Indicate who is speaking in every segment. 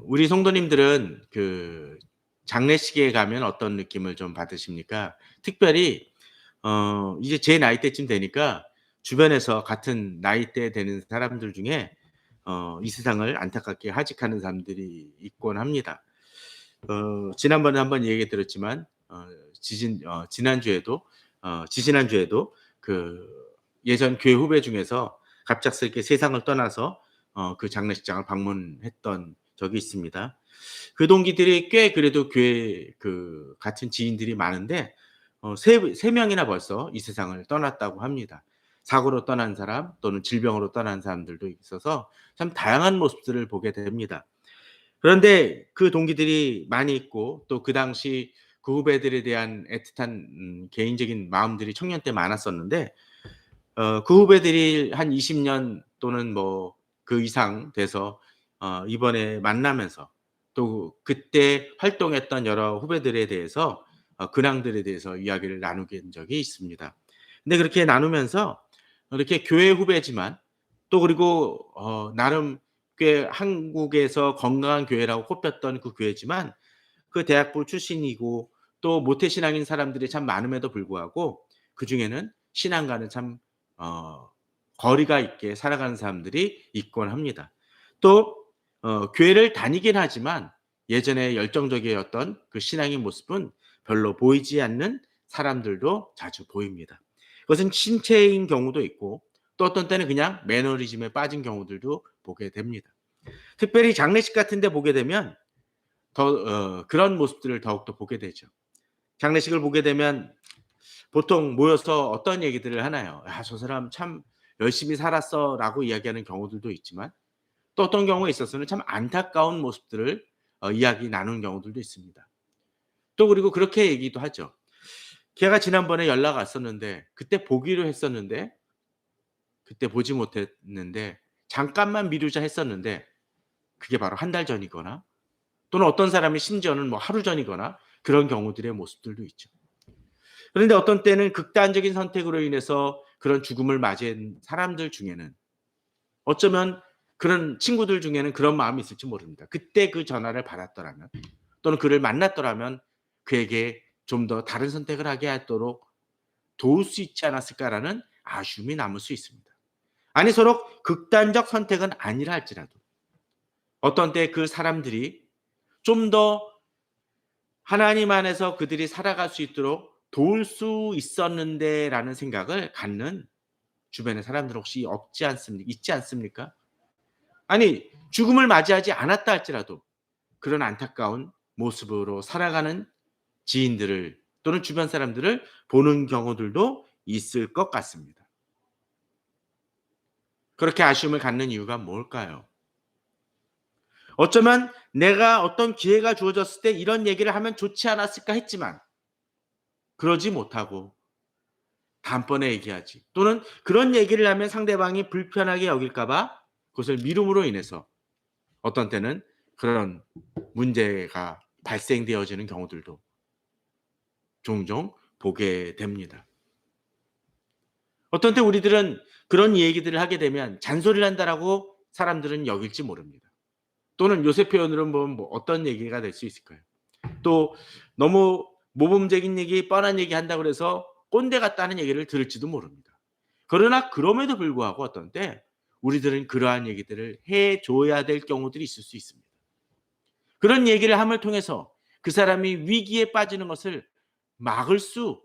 Speaker 1: 우리 성도님들은 그 장례식에 가면 어떤 느낌을 좀 받으십니까? 특별히 이제 제 나이대쯤 되니까 주변에서 같은 나이대 되는 사람들 중에 이 세상을 안타깝게 하직하는 사람들이 있곤 합니다. 지난번에 한번 얘기 들었지만 지난주에도 지지난주에도 그 예전 교회 후배 중에서 갑작스럽게 세상을 떠나서 그 장례식장을 방문했던 적이 있습니다. 그 동기들이 꽤 그래도 교회 그 같은 지인들이 많은데 세 명이나 벌써 이 세상을 떠났다고 합니다. 사고로 떠난 사람 또는 질병으로 떠난 사람들도 있어서 참 다양한 모습들을 보게 됩니다. 그런데 그 동기들이 많이 있고 또 그 당시 그 후배들에 대한 애틋한 개인적인 마음들이 청년 때 많았었는데 그 후배들이 한 20년 또는 뭐 그 이상 돼서 이번에 만나면서 또 그때 활동했던 여러 후배들에 대해서 근황들에 대해서 이야기를 나누게 된 적이 있습니다. 근데 그렇게 나누면서 이렇게 교회 후배지만 또 그리고 나름 꽤 한국에서 건강한 교회라고 꼽혔던 그 교회지만 그 대학부 출신이고 또 모태신앙인 사람들이 참 많음에도 불구하고 그중에는 신앙과는 참 어 거리가 있게 살아가는 사람들이 있곤 합니다. 또 교회를 다니긴 하지만 예전에 열정적이었던 그 신앙의 모습은 별로 보이지 않는 사람들도 자주 보입니다. 그것은 신체인 경우도 있고 또 어떤 때는 그냥 매너리즘에 빠진 경우들도 보게 됩니다. 특별히 장례식 같은 데 보게 되면 그런 모습들을 더욱더 보게 되죠. 장례식을 보게 되면 보통 모여서 어떤 얘기들을 하나요? "야 저 사람 참 열심히 살았어."라고 이야기하는 경우들도 있지만 또 어떤 경우에 있어서는 참 안타까운 모습들을 이야기 나누는 경우들도 있습니다. 또 그리고 그렇게 얘기도 하죠. "걔가 지난번에 연락 왔었는데 그때 보기로 했었는데 그때 보지 못했는데 잠깐만 미루자 했었는데 그게 바로 한 달 전이거나 또는 어떤 사람이 심지어는 뭐 하루 전이거나 그런 경우들의 모습들도 있죠. 그런데 어떤 때는 극단적인 선택으로 인해서 그런 죽음을 맞이한 사람들 중에는 어쩌면 그런 친구들 중에는 그런 마음이 있을지 모릅니다. 그때 그 전화를 받았더라면 또는 그를 만났더라면 그에게 좀 더 다른 선택을 하게 하도록 도울 수 있지 않았을까라는 아쉬움이 남을 수 있습니다. 아니서록 극단적 선택은 아니라 할지라도 어떤 때 그 사람들이 좀 더 하나님 안에서 그들이 살아갈 수 있도록 도울 수 있었는데라는 생각을 갖는 주변의 사람들 혹시 없지 않습니까? 있지 않습니까? 아니 죽음을 맞이하지 않았다 할지라도 그런 안타까운 모습으로 살아가는 지인들을 또는 주변 사람들을 보는 경우들도 있을 것 같습니다. 그렇게 아쉬움을 갖는 이유가 뭘까요? 어쩌면 내가 어떤 기회가 주어졌을 때 이런 얘기를 하면 좋지 않았을까 했지만 그러지 못하고 다음번에 얘기하지. 또는 그런 얘기를 하면 상대방이 불편하게 여길까 봐 그것을 미룸으로 인해서 어떤 때는 그런 문제가 발생되어지는 경우들도 종종 보게 됩니다. 어떤 때 우리들은 그런 얘기들을 하게 되면 잔소리를 한다라고 사람들은 여길지 모릅니다. 또는 요새 표현으로 보면 뭐 어떤 얘기가 될 수 있을까요? 또 너무 모범적인 얘기, 뻔한 얘기 한다고 그래서 꼰대 같다는 얘기를 들을지도 모릅니다. 그러나 그럼에도 불구하고 어떤 때 우리들은 그러한 얘기들을 해 줘야 될 경우들이 있을 수 있습니다. 그런 얘기를 함을 통해서 그 사람이 위기에 빠지는 것을 막을 수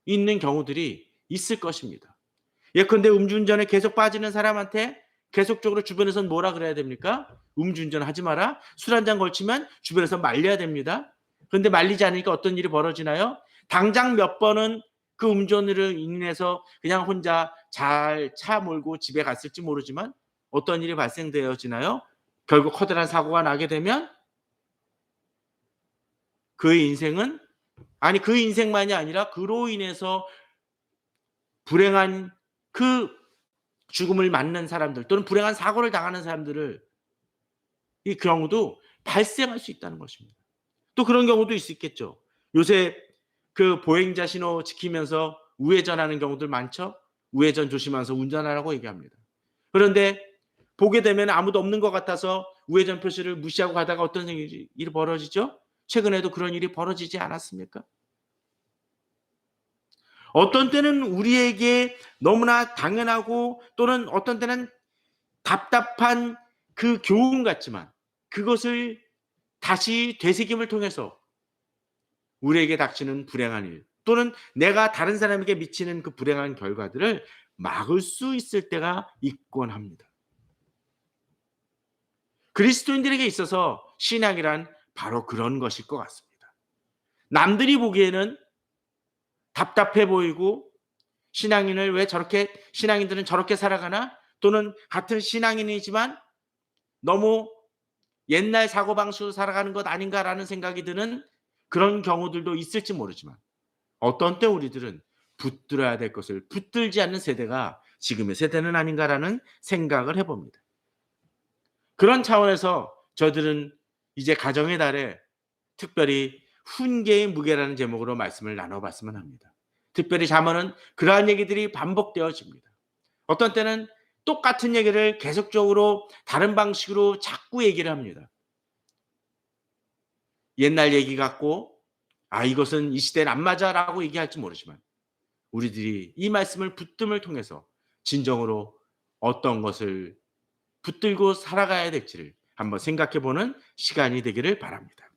Speaker 1: 있는 경우들이 있을 것입니다. 예컨대 음주운전에 계속 빠지는 사람한테 계속적으로 주변에서는 뭐라 그래야 됩니까? "음주운전 하지 마라." 술 한 잔 걸치면 주변에서 말려야 됩니다. 그런데 말리지 않으니까 어떤 일이 벌어지나요? 당장 몇 번은 그 음주운전으로 인해서 그냥 혼자 잘 차 몰고 집에 갔을지 모르지만 어떤 일이 발생되어지나요? 결국 커다란 사고가 나게 되면 그의 인생은 아니 그 인생만이 아니라 그로 인해서 불행한 그 죽음을 맞는 사람들 또는 불행한 사고를 당하는 사람들을 이 경우도 발생할 수 있다는 것입니다. 또 그런 경우도 있겠죠. 요새 그 보행자 신호 지키면서 우회전하는 경우들 많죠. 우회전 조심하면서 운전하라고 얘기합니다. 그런데 보게 되면 아무도 없는 것 같아서 우회전 표시를 무시하고 가다가 어떤 일이 벌어지죠? 최근에도 그런 일이 벌어지지 않았습니까? 어떤 때는 우리에게 너무나 당연하고 또는 어떤 때는 답답한 그 교훈 같지만 그것을 다시 되새김을 통해서 우리에게 닥치는 불행한 일 또는 내가 다른 사람에게 미치는 그 불행한 결과들을 막을 수 있을 때가 있곤 합니다. 그리스도인들에게 있어서 신앙이란 바로 그런 것일 것 같습니다. 남들이 보기에는 답답해 보이고 신앙인들은 저렇게 살아가나? 또는 같은 신앙인이지만 너무 옛날 사고방식으로 살아가는 것 아닌가라는 생각이 드는 그런 경우들도 있을지 모르지만 어떤 때 우리들은 붙들어야 될 것을 붙들지 않는 세대가 지금의 세대는 아닌가라는 생각을 해봅니다. 그런 차원에서 저들은 이제 가정의 달에 특별히 훈계의 무게라는 제목으로 말씀을 나눠봤으면 합니다. 특별히 잠언은 그러한 얘기들이 반복되어집니다. 어떤 때는 똑같은 얘기를 계속적으로 다른 방식으로 자꾸 얘기를 합니다. 옛날 얘기 같고 이것은 이 시대는 안 맞아라고 얘기할지 모르지만 우리들이 이 말씀을 붙듦을 통해서 진정으로 어떤 것을 붙들고 살아가야 될지를 한번 생각해 보는 시간이 되기를 바랍니다.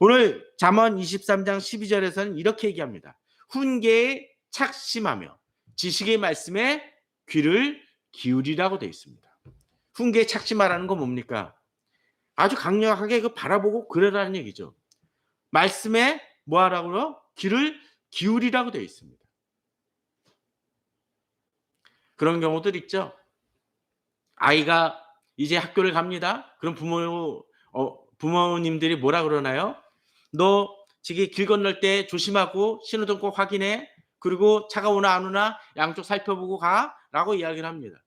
Speaker 1: 오늘 잠언 23장 12절에서는 이렇게 얘기합니다. 훈계에 착심하며 지식의 말씀에 귀를 기울이라고 되어 있습니다. 훈계에 착심하라는 건 뭡니까? 아주 강력하게 그 바라보고 그러라는 얘기죠. 말씀에 뭐 하라고요? 귀를 기울이라고 되어 있습니다. 그런 경우들 있죠. 아이가 이제 학교를 갑니다. 그럼 부모님들이 뭐라 그러나요? 너 저기 길 건널 때 조심하고 신호등 꼭 확인해. 그리고 차가 오나 안 오나 양쪽 살펴보고 가라고 이야기를 합니다.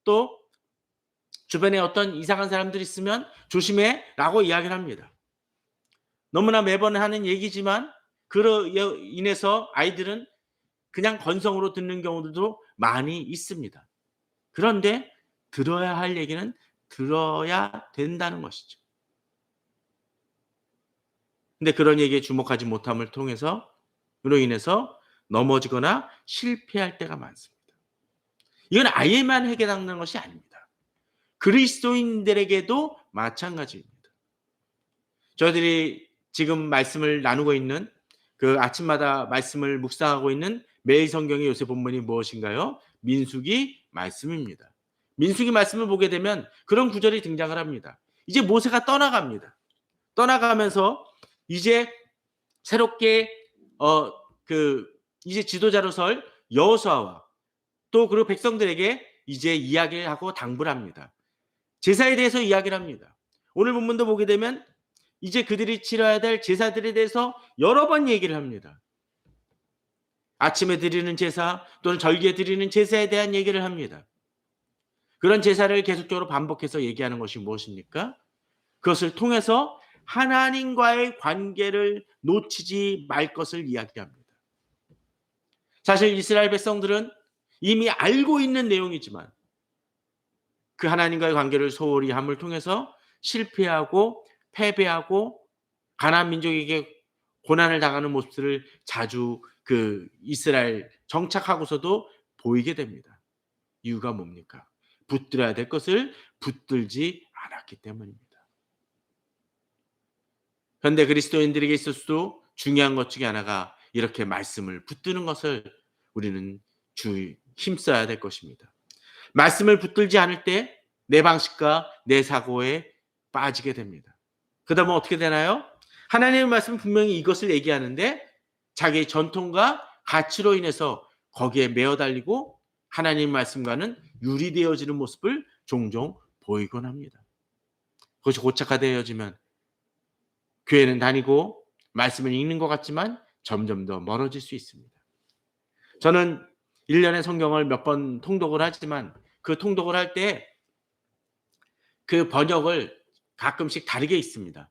Speaker 1: 또 주변에 어떤 이상한 사람들이 있으면 조심해라고 이야기를 합니다. 너무나 매번 하는 얘기지만 그로 인해서 아이들은 그냥 건성으로 듣는 경우들도 많이 있습니다. 그런데 들어야 할 얘기는 들어야 된다는 것이죠. 근데 그런 얘기에 주목하지 못함을 통해서 으로 인해서 넘어지거나 실패할 때가 많습니다. 이건 아이에만 해당되는 것이 아닙니다. 그리스도인들에게도 마찬가지입니다. 저희들이 지금 말씀을 나누고 있는 그 아침마다 말씀을 묵상하고 있는 매일 성경의 요새 본문이 무엇인가요? 민수기 말씀입니다. 민수기 말씀을 보게 되면 그런 구절이 등장을 합니다. 이제 모세가 떠나갑니다. 떠나가면서 이제 새롭게 이제 지도자로 설 여호수아와 또 그리고 백성들에게 이제 이야기를 하고 당부를 합니다. 제사에 대해서 이야기를 합니다. 오늘 본문도 보게 되면 이제 그들이 치러야 될 제사들에 대해서 여러 번 얘기를 합니다. 아침에 드리는 제사 또는 절기에 드리는 제사에 대한 얘기를 합니다. 그런 제사를 계속적으로 반복해서 얘기하는 것이 무엇입니까? 그것을 통해서 하나님과의 관계를 놓치지 말 것을 이야기합니다. 사실 이스라엘 백성들은 이미 알고 있는 내용이지만 그 하나님과의 관계를 소홀히 함을 통해서 실패하고 패배하고 가나안 민족에게 고난을 당하는 모습들을 자주 그 이스라엘 정착하고서도 보이게 됩니다. 이유가 뭡니까? 붙들어야 될 것을 붙들지 않았기 때문입니다. 현대 그리스도인들에게 있어서도 중요한 것 중에 하나가 이렇게 말씀을 붙드는 것을 우리는 힘써야 될 것입니다. 말씀을 붙들지 않을 때 내 방식과 내 사고에 빠지게 됩니다. 그러다 보면 어떻게 되나요? 하나님의 말씀은 분명히 이것을 얘기하는데 자기의 전통과 가치로 인해서 거기에 매어 달리고 하나님 말씀과는 유리되어지는 모습을 종종 보이곤 합니다. 그것이 고착화되어지면 교회는 다니고 말씀을 읽는 것 같지만 점점 더 멀어질 수 있습니다. 저는 1년에 성경을 몇 번 통독을 하지만 그 통독을 할 때 그 번역을 가끔씩 다르게 있습니다.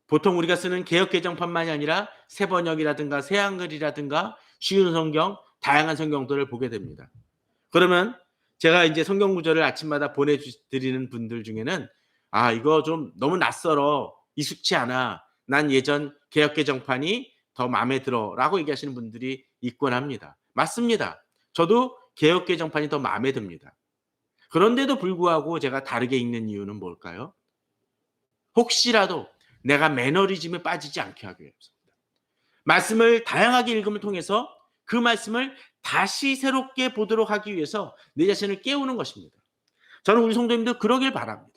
Speaker 1: 보통 우리가 쓰는 개역개정판만이 아니라 새번역이라든가 새한글이라든가 쉬운 성경, 다양한 성경들을 보게 됩니다. 그러면 제가 이제 성경 구절을 아침마다 보내드리는 분들 중에는 "아 이거 좀 너무 낯설어. 익숙치 않아. 난 예전 개혁 개정판이 더 마음에 들어."라고 얘기하시는 분들이 있곤 합니다. 맞습니다. 저도 개혁 개정판이 더 마음에 듭니다. 그런데도 불구하고 제가 다르게 읽는 이유는 뭘까요? 혹시라도 내가 매너리즘에 빠지지 않게 하기 위해서입니다. 말씀을 다양하게 읽음을 통해서 그 말씀을 다시 새롭게 보도록 하기 위해서 내 자신을 깨우는 것입니다. 저는 우리 성도님들 그러길 바랍니다.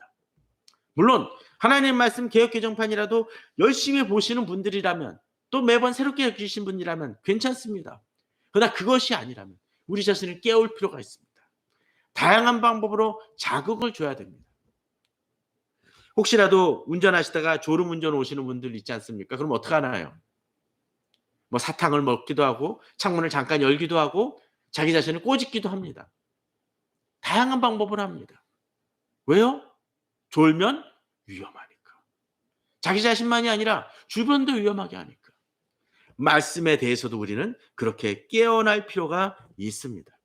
Speaker 1: 물론 하나님의 말씀 개혁 개정판이라도 열심히 보시는 분들이라면, 또 매번 새롭게 읽으신 분이라면 괜찮습니다. 그러나 그것이 아니라면 우리 자신을 깨울 필요가 있습니다. 다양한 방법으로 자극을 줘야 됩니다. 혹시라도 운전하시다가 졸음운전 오시는 분들 있지 않습니까? 그럼 어떡하나요? 뭐 사탕을 먹기도 하고 창문을 잠깐 열기도 하고 자기 자신을 꼬집기도 합니다. 다양한 방법을 합니다. 왜요? 졸면 위험하니까. 자기 자신만이 아니라 주변도 위험하게 하니까. 말씀에 대해서도 우리는 그렇게 깨어날 필요가 있습니다.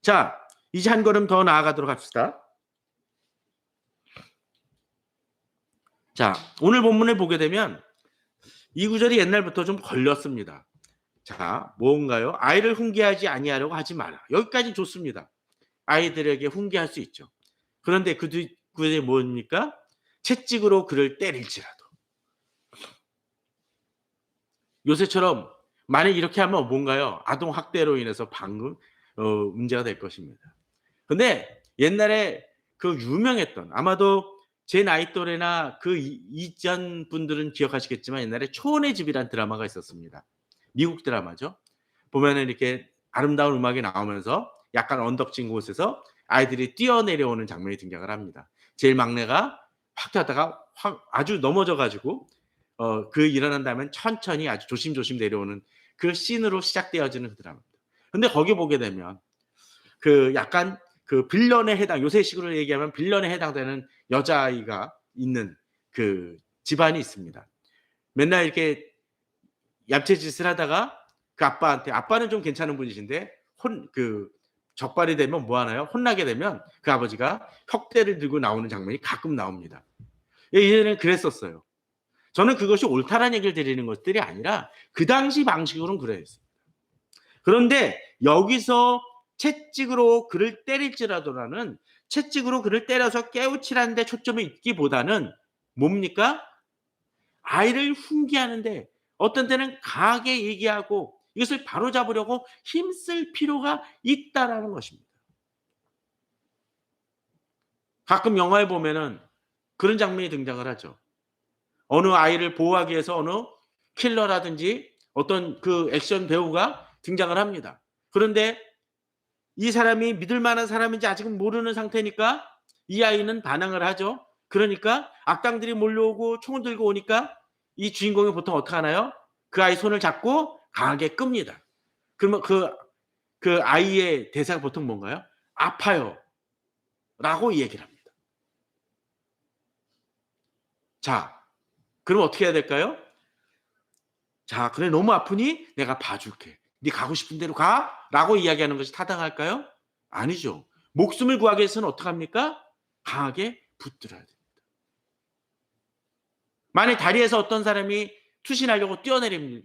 Speaker 1: 자, 이제 한 걸음 더 나아가도록 합시다. 자, 오늘 본문을 보게 되면 이 구절이 옛날부터 좀 걸렸습니다. 자, 뭔가요? 아이를 훈계하지 아니하려고 하지 마라. 여기까지 좋습니다. 아이들에게 훈계할 수 있죠. 그런데 그 뒤에 뭡니까? 채찍으로 그를 때릴지라도. 요새처럼 만약 이렇게 하면 뭔가요? 아동 학대로 인해서 방금 문제가 될 것입니다. 근데 옛날에 그 유명했던, 아마도 제 나이 또래나 그 이전 분들은 기억하시겠지만 옛날에 초원의 집이란 드라마가 있었습니다. 미국 드라마죠. 보면은 이렇게 아름다운 음악이 나오면서 약간 언덕진 곳에서 아이들이 뛰어내려오는 장면이 등장을 합니다. 제일 막내가 확 튀었다가 확 아주 넘어져 가지고 그 일어난 다음에 천천히 아주 조심조심 내려오는 그 씬으로 시작되어지는 그 드라마입니다. 근데 거기 보게 되면 그 약간 그 빌런에 해당, 요새식으로 얘기하면 빌런에 해당되는 여자아이가 있는 그 집안이 있습니다. 맨날 이렇게 얌체짓을 하다가 그 아빠한테, 아빠는 좀 괜찮은 분이신데 적발이 되면 뭐 하나요? 혼나게 되면 그 아버지가 혁대를 들고 나오는 장면이 가끔 나옵니다. 예전에는 그랬었어요. 저는 그것이 옳다라는 얘기를 드리는 것들이 아니라 그 당시 방식으로는 그랬어요. 그런데 여기서 채찍으로 그를 때릴지라도라는, 채찍으로 그를 때려서 깨우치라는 데 초점이 있기보다는 뭡니까? 아이를 훈계하는데 어떤 때는 강하게 얘기하고 이것을 바로잡으려고 힘쓸 필요가 있다라는 것입니다. 가끔 영화에 보면은 그런 장면이 등장을 하죠. 어느 아이를 보호하기 위해서 어느 킬러라든지 어떤 그 액션 배우가 등장을 합니다. 그런데 이 사람이 믿을 만한 사람인지 아직은 모르는 상태니까 이 아이는 반항을 하죠. 그러니까 악당들이 몰려오고 총을 들고 오니까 이 주인공이 보통 어떻게 하나요? 그 아이 손을 잡고 강하게 끕니다. 그러면 그 아이의 대사가 보통 뭔가요? "아파요." 라고 얘기를 합니다. 자, 그럼 어떻게 해야 될까요? "자, 그래 너무 아프니 내가 봐 줄게. 네 가고 싶은 대로 가." 라고 이야기하는 것이 타당할까요? 아니죠. 목숨을 구하기 위해서는 어떡합니까? 강하게 붙들어야 됩니다. 만약 다리에서 어떤 사람이 투신하려고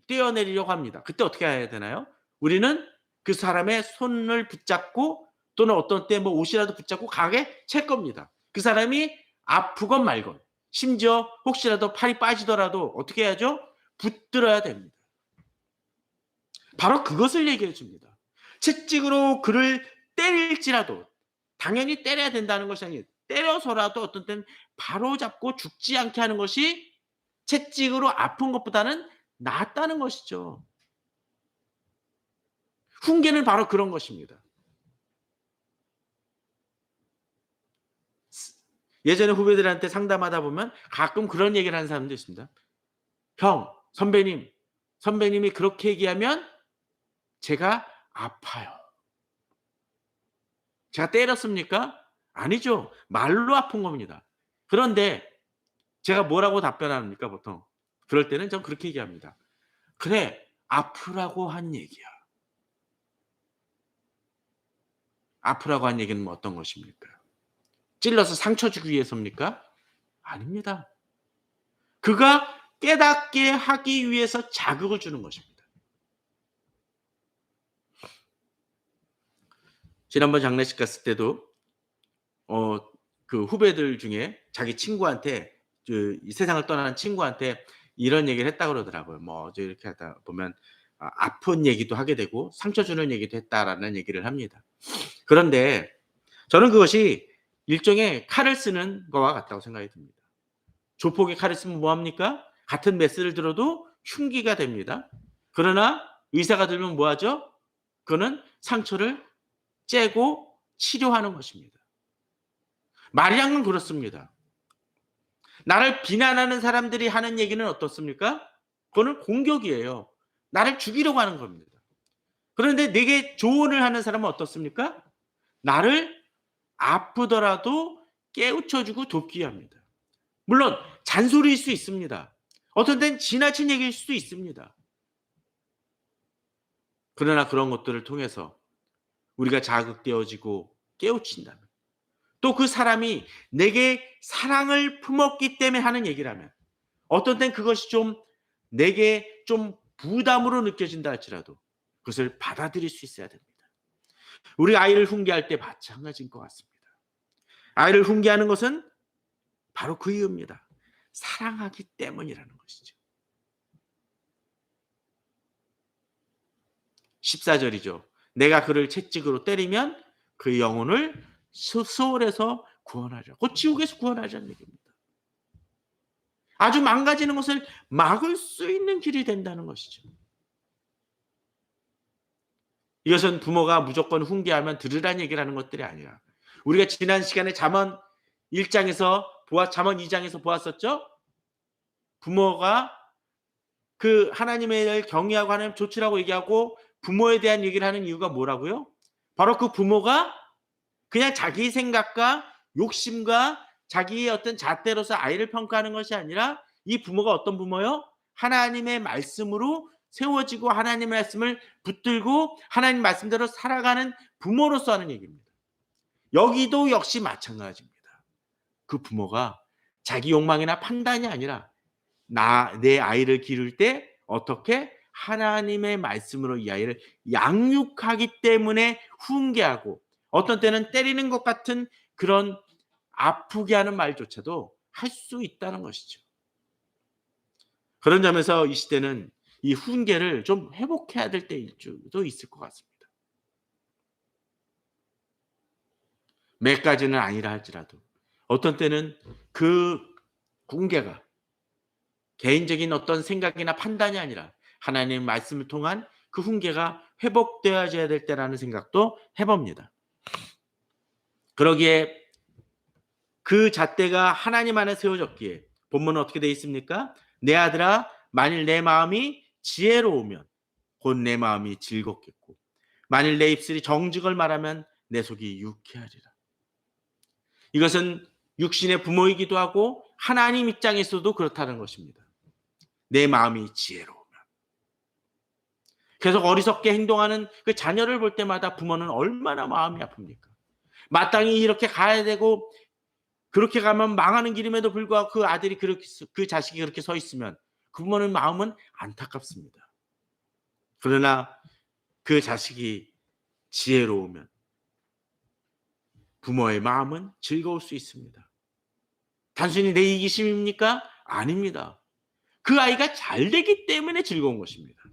Speaker 1: 뛰어내리려고 합니다. 그때 어떻게 해야 되나요? 우리는 그 사람의 손을 붙잡고, 또는 어떤 때 뭐 옷이라도 붙잡고 강하게 찰 겁니다. 그 사람이 아프건 말건, 심지어 혹시라도 팔이 빠지더라도 어떻게 해야죠? 붙들어야 됩니다. 바로 그것을 얘기해 줍니다. 채찍으로 그를 때릴지라도, 당연히 때려야 된다는 것이 아니에요. 때려서라도 어떤 때는 바로잡고 죽지 않게 하는 것이 채찍으로 아픈 것보다는 낫다는 것이죠. 훈계는 바로 그런 것입니다. 예전에 후배들한테 상담하다 보면 가끔 그런 얘기를 하는 사람도 있습니다. "형, 선배님이 그렇게 얘기하면 제가 아파요." 제가 때렸습니까? 아니죠. 말로 아픈 겁니다. 그런데 제가 뭐라고 답변합니까 보통? 그럴 때는 전 그렇게 얘기합니다. "그래, 아프라고 한 얘기야." 아프라고 한 얘기는 뭐 어떤 것입니까? 찔러서 상처 주기 위해서입니까? 아닙니다. 그가 깨닫게 하기 위해서 자극을 주는 것입니다. 지난번 장례식 갔을 때도 그 후배들 중에 자기 친구한테 이 세상을 떠나는 친구한테 이런 얘기를 했다고 그러더라고요. 뭐 이제 이렇게 하다 보면 아픈 얘기도 하게 되고 상처 주는 얘기도 했다라는 얘기를 합니다. 그런데 저는 그것이 일종의 칼을 쓰는 거와 같다고 생각이 듭니다. 조폭이 칼을 쓰면 뭐 합니까? 같은 메스를 들어도 흉기가 됩니다. 그러나 의사가 들면 뭐 하죠? 그거는 상처를 째고 치료하는 것입니다. 말량은 그렇습니다. 나를 비난하는 사람들이 하는 얘기는 어떻습니까? 그거는 공격이에요. 나를 죽이려고 하는 겁니다. 그런데 내게 조언을 하는 사람은 어떻습니까? 나를 아프더라도 깨우쳐 주고 돕기 합니다. 물론 잔소리일 수 있습니다. 어떤 때는 지나친 얘기일 수도 있습니다. 그러나 그런 것들을 통해서 우리가 자극되어지고 깨우친다면, 또 그 사람이 내게 사랑을 품었기 때문에 하는 얘기라면, 어떤 땐 그것이 좀 내게 좀 부담으로 느껴진다 할지라도 그것을 받아들일 수 있어야 됩니다. 우리 아이를 훈계할 때 마찬가지인 것 같습니다. 아이를 훈계하는 것은 바로 그 이유입니다. 사랑하기 때문이라는 것이죠. 14절이죠. 내가 그를 채찍으로 때리면 그 영혼을 수월에서 구원하자. 곧 지옥에서 구원하자는 얘기입니다. 아주 망가지는 것을 막을 수 있는 길이 된다는 것이죠. 이것은 부모가 무조건 훈계하면 들으라는 얘기를 하는 것들이 아니라, 우리가 지난 시간에 잠언 1장에서 잠언 2장에서 보았었죠. 부모가 그 하나님을 경외하고 하나님 조치라고 얘기하고 부모에 대한 얘기를 하는 이유가 뭐라고요? 바로 그 부모가 그냥 자기 생각과 욕심과 자기의 어떤 잣대로서 아이를 평가하는 것이 아니라, 이 부모가 어떤 부모요? 하나님의 말씀으로 세워지고 하나님의 말씀을 붙들고 하나님 말씀대로 살아가는 부모로서 하는 얘기입니다. 여기도 역시 마찬가지입니다. 그 부모가 자기 욕망이나 판단이 아니라 내 아이를 기를 때 어떻게 하나님의 말씀으로 이 아이를 양육하기 때문에 훈계하고, 어떤 때는 때리는 것 같은 그런 아프게 하는 말조차도 할 수 있다는 것이죠. 그런 점에서 이 시대는 이 훈계를 좀 회복해야 될 때일 수도 있을 것 같습니다. 몇 가지는 아니라 할지라도 어떤 때는 그 훈계가 개인적인 어떤 생각이나 판단이 아니라 하나님의 말씀을 통한 그 훈계가 회복되어야 될 때라는 생각도 해봅니다. 그러기에 그 잣대가 하나님 안에 세워졌기에 본문은 어떻게 되어 있습니까? 내 아들아, 만일 내 마음이 지혜로우면 곧 내 마음이 즐겁겠고, 만일 내 입술이 정직을 말하면 내 속이 유쾌하리라. 이것은 육신의 부모이기도 하고 하나님 입장에서도 그렇다는 것입니다. 내 마음이 지혜로우면. 계속 어리석게 행동하는 그 자녀를 볼 때마다 부모는 얼마나 마음이 아픕니까? 마땅히 이렇게 가야 되고 그렇게 가면 망하는 길임에도 불구하고 그 아들이 그렇게, 그 자식이 그렇게 서 있으면 그 부모는 마음은 안타깝습니다. 그러나 그 자식이 지혜로우면 부모의 마음은 즐거울 수 있습니다. 단순히 내 이기심입니까? 아닙니다. 그 아이가 잘 되기 때문에 즐거운 것입니다.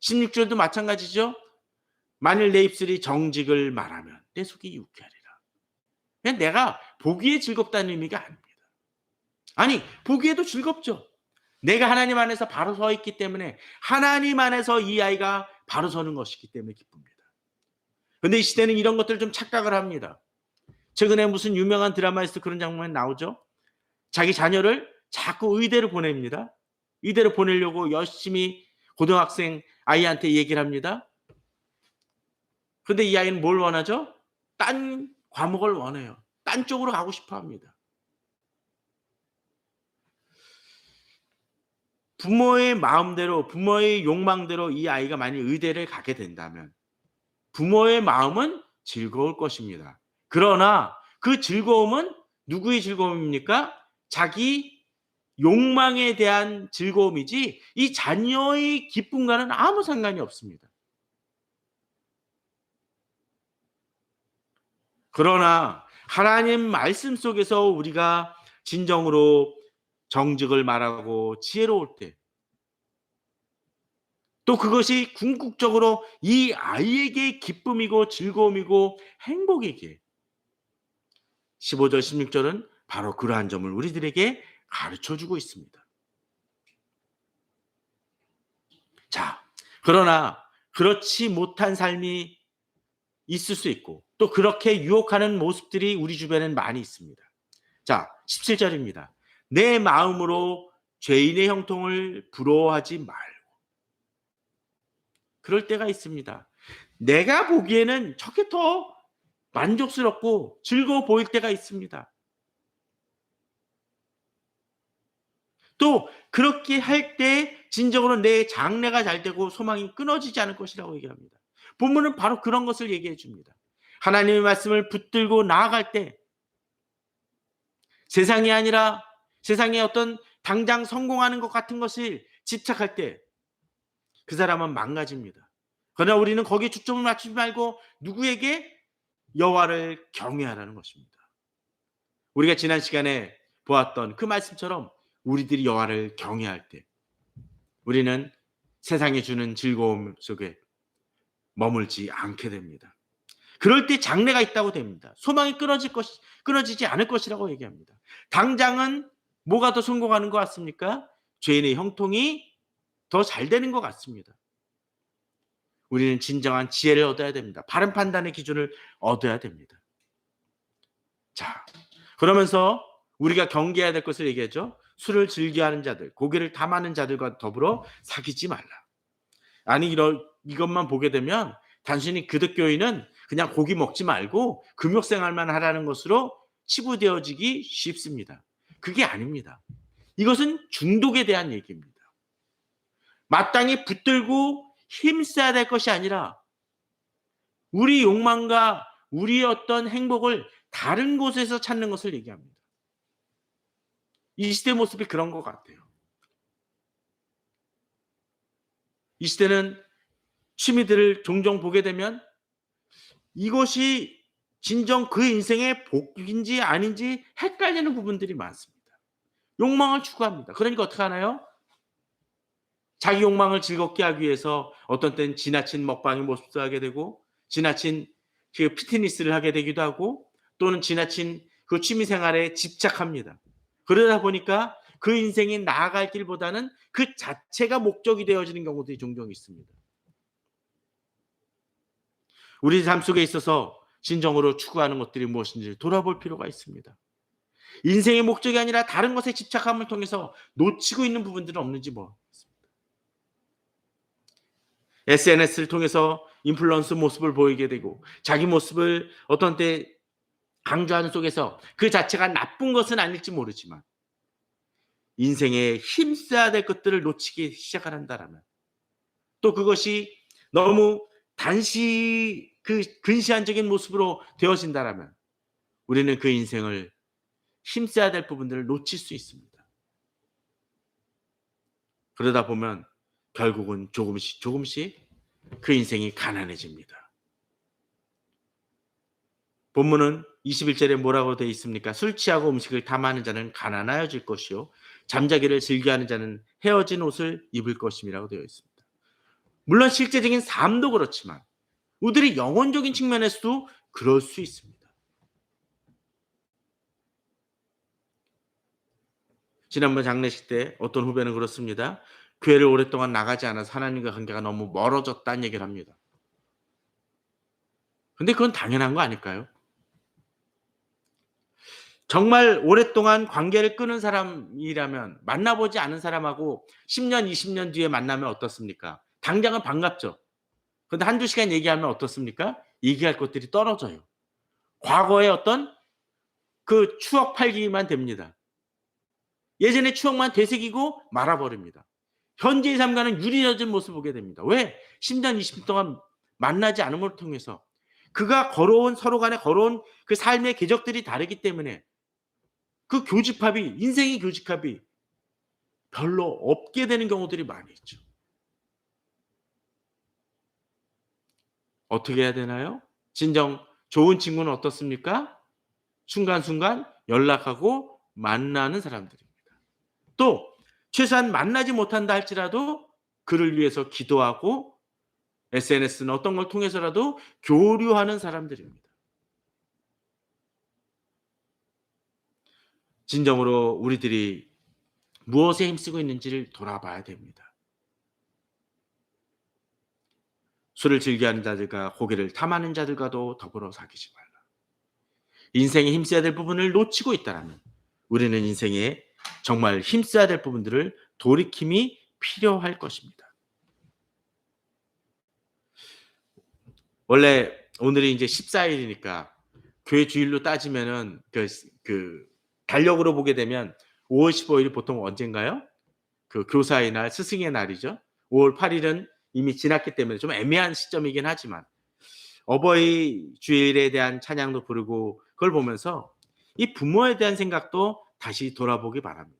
Speaker 1: 16절도 마찬가지죠. 만일 내 입술이 정직을 말하면 내 속이 유쾌하리라. 그냥 내가 보기에 즐겁다는 의미가 아닙니다. 아니, 보기에도 즐겁죠. 내가 하나님 안에서 바로 서 있기 때문에, 하나님 안에서 이 아이가 바로 서는 것이기 때문에 기쁩니다. 그런데 이 시대는 이런 것들을 좀 착각을 합니다. 최근에 무슨 유명한 드라마에서 그런 장면이 나오죠. 자기 자녀를 자꾸 의대를 보냅니다. 의대를 보내려고 열심히 고등학생 아이한테 얘기를 합니다. 그런데 이 아이는 뭘 원하죠? 딴 과목을 원해요. 딴 쪽으로 가고 싶어 합니다. 부모의 마음대로, 부모의 욕망대로 이 아이가 만약 의대를 가게 된다면 부모의 마음은 즐거울 것입니다. 그러나 그 즐거움은 누구의 즐거움입니까? 자기 욕망에 대한 즐거움이지 이 자녀의 기쁨과는 아무 상관이 없습니다. 그러나 하나님 말씀 속에서 우리가 진정으로 정직을 말하고 지혜로울 때, 또 그것이 궁극적으로 이 아이에게 기쁨이고 즐거움이고 행복이기에 15절 16절은 바로 그러한 점을 우리들에게 가르쳐 주고 있습니다. 자, 그러나 그렇지 못한 삶이 있을 수 있고 또 그렇게 유혹하는 모습들이 우리 주변엔 많이 있습니다. 자, 17절입니다. 내 마음으로 죄인의 형통을 부러워하지 말고. 그럴 때가 있습니다. 내가 보기에는 저게 더 만족스럽고 즐거워 보일 때가 있습니다. 또 그렇게 할 때 진정으로 내 장래가 잘 되고 소망이 끊어지지 않을 것이라고 얘기합니다. 본문은 바로 그런 것을 얘기해 줍니다. 하나님의 말씀을 붙들고 나아갈 때 세상이 아니라 세상의 어떤 당장 성공하는 것 같은 것을 집착할 때 그 사람은 망가집니다. 그러나 우리는 거기에 초점을 맞추지 말고 누구에게? 여호와를 경외하라는 것입니다. 우리가 지난 시간에 보았던 그 말씀처럼 우리들이 여호와를 경외할 때 우리는 세상이 주는 즐거움 속에 머물지 않게 됩니다. 그럴 때 장래가 있다고 됩니다. 소망이 끊어지지 않을 것이라고 얘기합니다. 당장은 뭐가 더 성공하는 것 같습니까? 죄인의 형통이 더 잘 되는 것 같습니다. 우리는 진정한 지혜를 얻어야 됩니다. 바른 판단의 기준을 얻어야 됩니다. 자, 그러면서 우리가 경계해야 될 것을 얘기하죠. 술을 즐겨하는 자들, 고기를 탐하는 자들과 더불어 사귀지 말라. 아니 이것만 보게 되면 단순히 기독교인은 그냥 고기 먹지 말고 금욕생활만 하라는 것으로 치부되어지기 쉽습니다. 그게 아닙니다. 이것은 중독에 대한 얘기입니다. 마땅히 붙들고 힘써야 될 것이 아니라 우리 욕망과 우리의 어떤 행복을 다른 곳에서 찾는 것을 얘기합니다. 이 시대 모습이 그런 것 같아요. 이 시대는 취미들을 종종 보게 되면 이것이 진정 그 인생의 복인지 아닌지 헷갈리는 부분들이 많습니다. 욕망을 추구합니다. 그러니까 어떻게 하나요? 자기 욕망을 즐겁게 하기 위해서 어떤 때는 지나친 먹방의 모습도 하게 되고 지나친 그 피트니스를 하게 되기도 하고 또는 지나친 그 취미 생활에 집착합니다. 그러다 보니까 그 인생이 나아갈 길보다는 그 자체가 목적이 되어지는 경우들이 종종 있습니다. 우리 삶 속에 있어서 진정으로 추구하는 것들이 무엇인지 돌아볼 필요가 있습니다. 인생의 목적이 아니라 다른 것에 집착함을 통해서 놓치고 있는 부분들은 없는지 SNS를 통해서 인플루언스 모습을 보이게 되고 자기 모습을 어떤 때 강조하는 속에서 그 자체가 나쁜 것은 아닐지 모르지만 인생에 힘써야 될 것들을 놓치기 시작한다라면 또 그것이 너무 근시안적인 모습으로 되어진다라면 우리는 그 인생을 힘써야 될 부분들을 놓칠 수 있습니다. 그러다 보면 결국은 조금씩 그 인생이 가난해집니다. 본문은 21절에 뭐라고 되어 있습니까? 술 취하고 음식을 탐하는 자는 가난하여질 것이요 잠자기를 즐겨하는 자는 헤어진 옷을 입을 것임이라고 되어 있습니다. 물론 실제적인 삶도 그렇지만 우리들의 영혼적인 측면에서도 그럴 수 있습니다. 지난번 장례식 때 어떤 후배는 그렇습니다. 교회를 오랫동안 나가지 않아서 하나님과 관계가 너무 멀어졌다는 얘기를 합니다. 근데 그건 당연한 거 아닐까요? 정말 오랫동안 관계를 끊은 사람이라면 만나보지 않은 사람하고 10년, 20년 뒤에 만나면 어떻습니까? 당장은 반갑죠. 그런데 한두 시간 얘기하면 어떻습니까? 얘기할 것들이 떨어져요. 과거의 어떤 그 추억 팔기만 됩니다. 예전의 추억만 되새기고 말아버립니다. 현재의 삶과는 유리해진 모습을 보게 됩니다. 왜? 10년, 20년 동안 만나지 않은 걸 통해서 그가 서로 간에 걸어온 그 삶의 궤적들이 다르기 때문에 그 교집합이 인생의 교집합이 별로 없게 되는 경우들이 많이 있죠. 어떻게 해야 되나요? 진정 좋은 친구는 어떻습니까? 순간순간 연락하고 만나는 사람들입니다. 또 최소한 만나지 못한다 할지라도 그를 위해서 기도하고 SNS나 어떤 걸 통해서라도 교류하는 사람들입니다. 진정으로 우리들이 무엇에 힘쓰고 있는지를 돌아봐야 됩니다. 술을 즐겨하는 자들과 고기를 탐하는 자들과도 더불어 사귀지 말라. 인생에 힘써야 될 부분을 놓치고 있다라면 우리는 인생에 정말 힘써야 될 부분들을 돌이킴이 필요할 것입니다. 원래 오늘이 이제 14일이니까 교회 주일로 따지면은 그 달력으로 보게 되면 5월 15일이 보통 언젠가요? 그 교사의 날, 스승의 날이죠. 5월 8일은 이미 지났기 때문에 좀 애매한 시점이긴 하지만 어버이 주일에 대한 찬양도 부르고 그걸 보면서 이 부모에 대한 생각도 다시 돌아보기 바랍니다.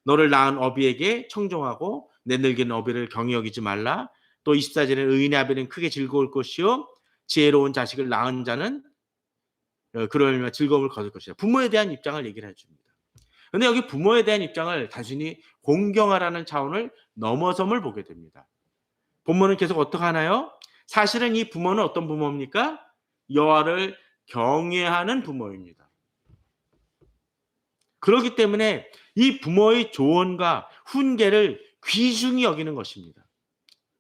Speaker 1: 너를 낳은 어비에게 청종하고 내 늙은 어비를 경히 여기지 말라. 또 24절에 의인의 아비는 크게 즐거울 것이요 지혜로운 자식을 낳은 자는 그럴 즐거움을 거둘 것이다. 부모에 대한 입장을 얘기를 해줍니다. 그런데 여기 부모에 대한 입장을 단순히 공경하라는 차원을 넘어섬을 보게 됩니다. 본문은 계속 어떻게 하나요? 사실은 이 부모는 어떤 부모입니까? 여호와를 경외하는 부모입니다. 그렇기 때문에 이 부모의 조언과 훈계를 귀중히 여기는 것입니다.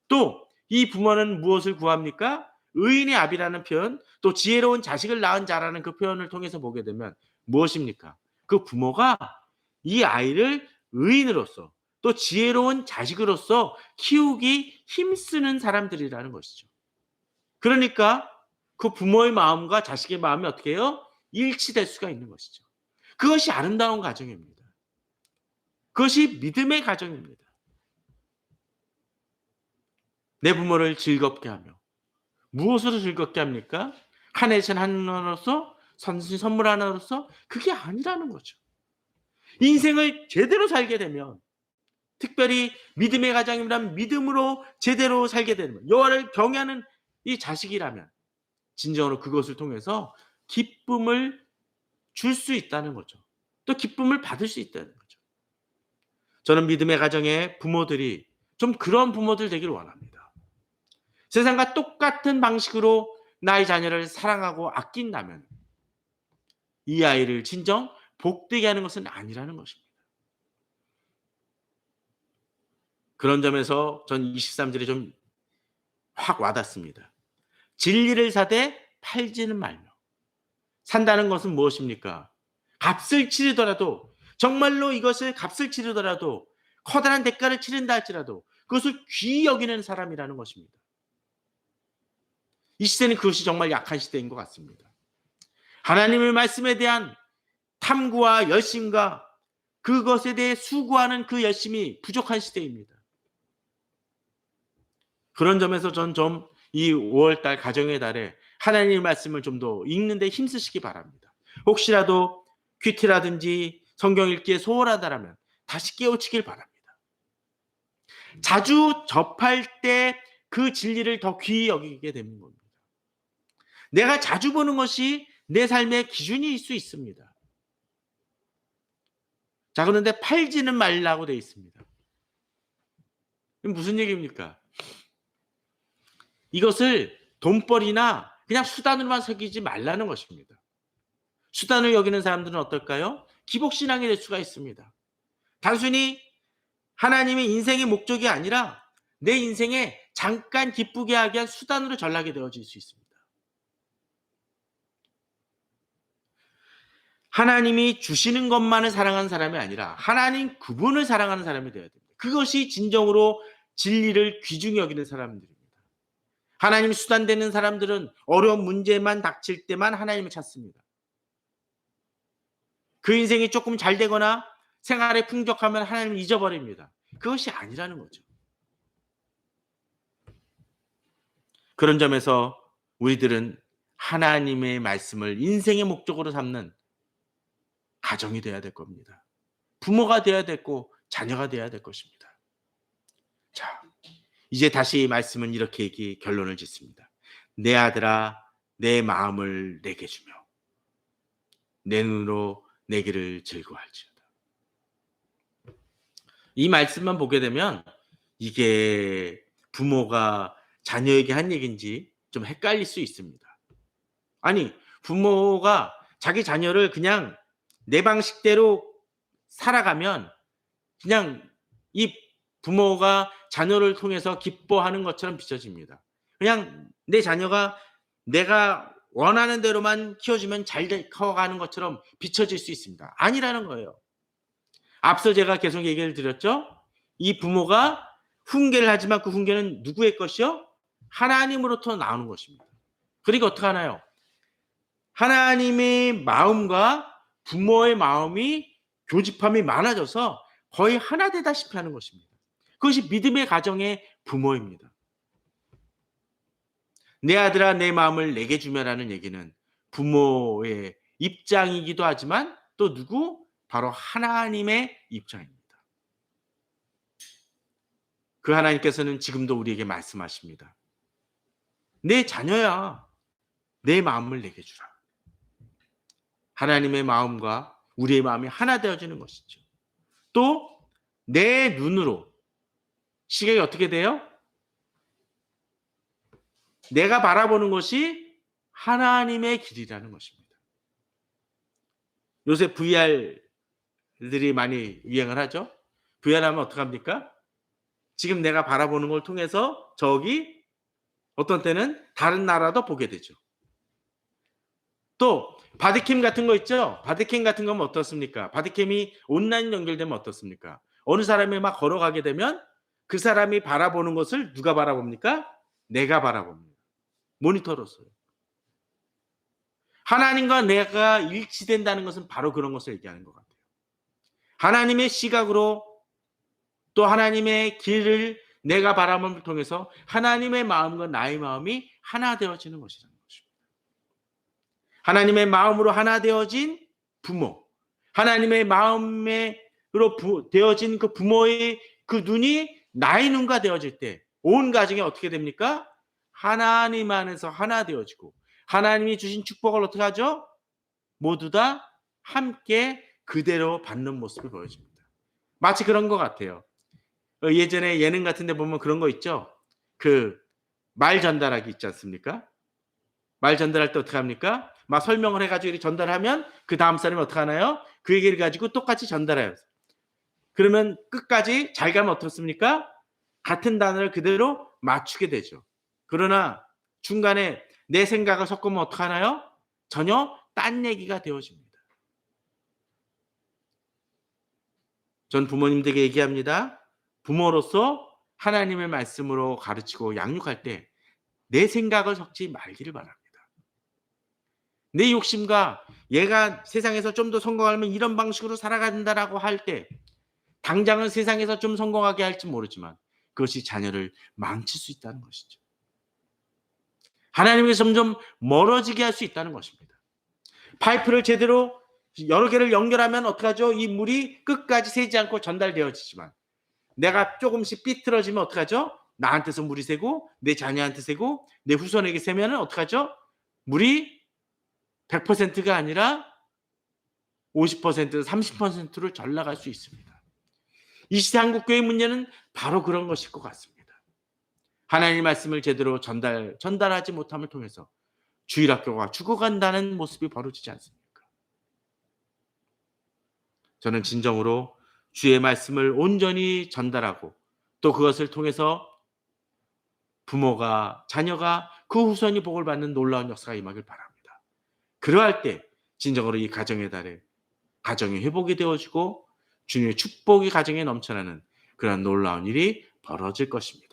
Speaker 1: 또 이 부모는 무엇을 구합니까? 의인의 아비라는 표현, 또 지혜로운 자식을 낳은 자라는 그 표현을 통해서 보게 되면 무엇입니까? 그 부모가 이 아이를 의인으로서 또 지혜로운 자식으로서 키우기 힘쓰는 사람들이라는 것이죠. 그러니까 그 부모의 마음과 자식의 마음이 어떻게 해요? 일치될 수가 있는 것이죠. 그것이 아름다운 가정입니다. 그것이 믿음의 가정입니다. 내 부모를 즐겁게 하며 무엇으로 즐겁게 합니까? 카네이션 하나로서 선물 하나로서 그게 아니라는 거죠. 인생을 제대로 살게 되면 특별히 믿음의 가정이라면 믿음으로 제대로 살게 되면 여호와를 경외하는 이 자식이라면 진정으로 그것을 통해서 기쁨을 줄 수 있다는 거죠. 또 기쁨을 받을 수 있다는 거죠. 저는 믿음의 가정의 부모들이 좀 그런 부모들 되기를 원합니다. 세상과 똑같은 방식으로 나의 자녀를 사랑하고 아낀다면 이 아이를 진정 복되게 하는 것은 아니라는 것입니다. 그런 점에서 전 23절에 좀 확 와닿습니다. 진리를 사되 팔지는 말며. 산다는 것은 무엇입니까? 값을 치르더라도 정말로 이것을 값을 치르더라도 커다란 대가를 치른다 할지라도 그것을 귀히 여기는 사람이라는 것입니다. 이 시대는 그것이 정말 약한 시대인 것 같습니다. 하나님의 말씀에 대한 탐구와 열심과 그것에 대해 수고하는 그 열심이 부족한 시대입니다. 그런 점에서 전 좀 이 5월달 가정의 달에 하나님의 말씀을 좀 더 읽는데 힘쓰시기 바랍니다. 혹시라도 큐티라든지 성경 읽기에 소홀하다라면 다시 깨우치길 바랍니다. 자주 접할 때 그 진리를 더 귀히 여기게 되는 겁니다. 내가 자주 보는 것이 내 삶의 기준일 수 있습니다. 자, 그런데 팔지는 말라고 되어 있습니다. 무슨 얘기입니까? 이것을 돈벌이나 그냥 수단으로만 새기지 말라는 것입니다. 수단을 여기는 사람들은 어떨까요? 기복신앙이 될 수가 있습니다. 단순히 하나님의 인생의 목적이 아니라 내 인생에 잠깐 기쁘게 하기 위한 수단으로 전락이 되어질 수 있습니다. 하나님이 주시는 것만을 사랑하는 사람이 아니라 하나님 그분을 사랑하는 사람이 되어야 됩니다. 그것이 진정으로 진리를 귀중히 여기는 사람들입니다. 하나님 수단되는 사람들은 어려운 문제만 닥칠 때만 하나님을 찾습니다. 그 인생이 조금 잘 되거나 생활에 풍족하면 하나님을 잊어버립니다. 그것이 아니라는 거죠. 그런 점에서 우리들은 하나님의 말씀을 인생의 목적으로 삼는 가정이 돼야 될 겁니다. 부모가 돼야 되고 자녀가 돼야 될 것입니다. 자, 이제 다시 말씀은 이렇게 결론을 짓습니다. 내 아들아 내 마음을 내게 주며 내 눈으로 내 길을 즐거워할지어다. 이 말씀만 보게 되면 이게 부모가 자녀에게 한 얘기인지 좀 헷갈릴 수 있습니다. 아니, 부모가 자기 자녀를 그냥 내 방식대로 살아가면 그냥 이 부모가 자녀를 통해서 기뻐하는 것처럼 비춰집니다. 그냥 내 자녀가 내가 원하는 대로만 키워주면 잘 커가는 것처럼 비춰질 수 있습니다. 아니라는 거예요. 앞서 제가 계속 얘기를 드렸죠. 이 부모가 훈계를 하지만 그 훈계는 누구의 것이요? 하나님으로부터 나오는 것입니다. 그리고 어떻게 하나요? 하나님의 마음과 부모의 마음이 교집함이 많아져서 거의 하나 되다시피 하는 것입니다. 그것이 믿음의 가정의 부모입니다. 내 아들아 내 마음을 내게 주며라는 얘기는 부모의 입장이기도 하지만 또 누구? 바로 하나님의 입장입니다. 그 하나님께서는 지금도 우리에게 말씀하십니다. 내 자녀야 내 마음을 내게 주라. 하나님의 마음과 우리의 마음이 하나 되어지는 것이죠. 또 내 눈으로 시각이 어떻게 돼요? 내가 바라보는 것이 하나님의 길이라는 것입니다. 요새 VR들이 많이 유행을 하죠. VR 하면 어떡합니까? 지금 내가 바라보는 걸 통해서 저기 어떤 때는 다른 나라도 보게 되죠. 또 바디캠 같은 거 있죠. 바디캠 같은 거면 어떻습니까? 바디캠이 온라인 연결되면 어떻습니까? 어느 사람이 막 걸어가게 되면 그 사람이 바라보는 것을 누가 바라봅니까? 내가 바라봅니다. 모니터로서요. 하나님과 내가 일치된다는 것은 바로 그런 것을 얘기하는 것 같아요. 하나님의 시각으로 또 하나님의 길을 내가 바라봄을 통해서 하나님의 마음과 나의 마음이 하나 되어지는 것이라는 것입니다. 하나님의 마음으로 하나 되어진 부모, 하나님의 마음으로 되어진 그 부모의 그 눈이 나의 눈과 되어질 때 온 가정이 어떻게 됩니까? 하나님 안에서 하나 되어지고 하나님이 주신 축복을 어떻게 하죠? 모두 다 함께 그대로 받는 모습이 보여집니다. 마치 그런 것 같아요. 예전에 예능 같은 데 보면 그런 거 있죠. 그 말 전달하기 있지 않습니까? 말 전달할 때 어떻게 합니까? 막 설명을 해가지고 이렇게 전달하면 그 다음 사람이 어떻게 하나요? 그 얘기를 가지고 똑같이 전달해요. 그러면 끝까지 잘 가면 어떻습니까? 같은 단어를 그대로 맞추게 되죠. 그러나 중간에 내 생각을 섞으면 어떻게 하나요? 전혀 딴 얘기가 되어집니다. 전 부모님들에게 얘기합니다. 부모로서 하나님의 말씀으로 가르치고 양육할 때 내 생각을 섞지 말기를 바랍니다. 내 욕심과 얘가 세상에서 좀 더 성공하면 이런 방식으로 살아간다라고 할 때 당장은 세상에서 좀 성공하게 할지 모르지만 그것이 자녀를 망칠 수 있다는 것이죠. 하나님에서 점점 멀어지게 할 수 있다는 것입니다. 파이프를 제대로 여러 개를 연결하면 어떡하죠? 이 물이 끝까지 새지 않고 전달되어지지만 내가 조금씩 삐뚤어지면 어떡하죠? 나한테서 물이 새고 내 자녀한테 새고 내 후손에게 새면은 어떡하죠? 물이 100%가 아니라 50%, 30%를 잘 나갈 수 있습니다. 이 시대 한국교회 문제는 바로 그런 것일 것 같습니다. 하나님의 말씀을 제대로 전달하지 못함을 통해서 주일학교가 죽어간다는 모습이 벌어지지 않습니까? 저는 진정으로 주의 말씀을 온전히 전달하고 또 그것을 통해서 부모가 자녀가 그 후손이 복을 받는 놀라운 역사가 임하길 바랍니다. 그러할 때 진정으로 이 가정의 달에 가정이 회복이 되어지고 주님의 축복이 가정에 넘쳐나는 그런 놀라운 일이 벌어질 것입니다.